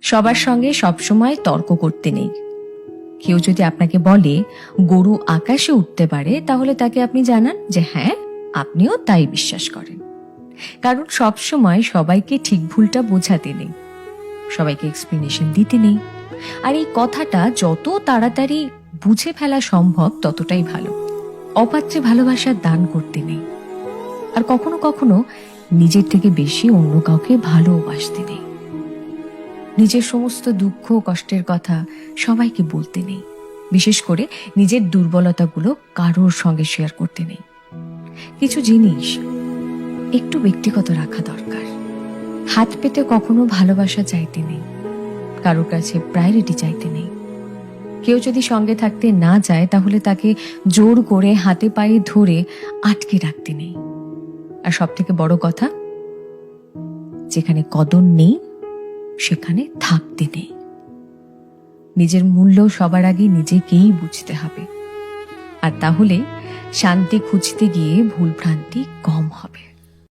সবার সঙ্গে সবসময় তর্ক করতে নেই। কেউ যদি আপনাকে বলে গরু আকাশে উঠতে পারে, তাহলে তাকে আপনি জানান যে হ্যাঁ, আপনিও তাই বিশ্বাস করেন। কারণ সবসময় সবাইকে ঠিক ভুলটা বোঝাতে নেই, সবাইকে এক্সপ্লেনেশন দিতে নেই। আর এই কথাটা যত তাড়াতাড়ি বুঝে ফেলা সম্ভব ততটাই ভালো। অপাত্রে ভালোবাসার দান করতে নেই। আর কখনো কখনো নিজের থেকে বেশি অন্য কাউকে ভালোবাসতে নেই। নিজের সমস্ত দুঃখ কষ্টের কথা সবাইকে বলতে নেই। বিশেষ করে নিজের দুর্বলতাগুলো কারোর সঙ্গে শেয়ার করতে নেই। কিছু জিনিস একটু ব্যক্তিগত রাখা দরকার। হাত পেতে কখনো ভালোবাসা চাইতে নেই, কারোর কাছে প্রায়োরিটি চাইতে নেই। কেউ যদি সঙ্গে থাকতে না চায়, তাহলে তাকে জোর করে হাতে পায়ে ধরে আটকে রাখতে নেই। আর সব থেকে বড় কথা, যেখানে কদর নেই সেখানে থাকতে নেই। নিজের মূল্য সবার আগে নিজেকেই বুঝতে হবে। আর তাহলে শান্তি খুঁজতে গিয়ে ভুল ভ্রান্তি কম হবে।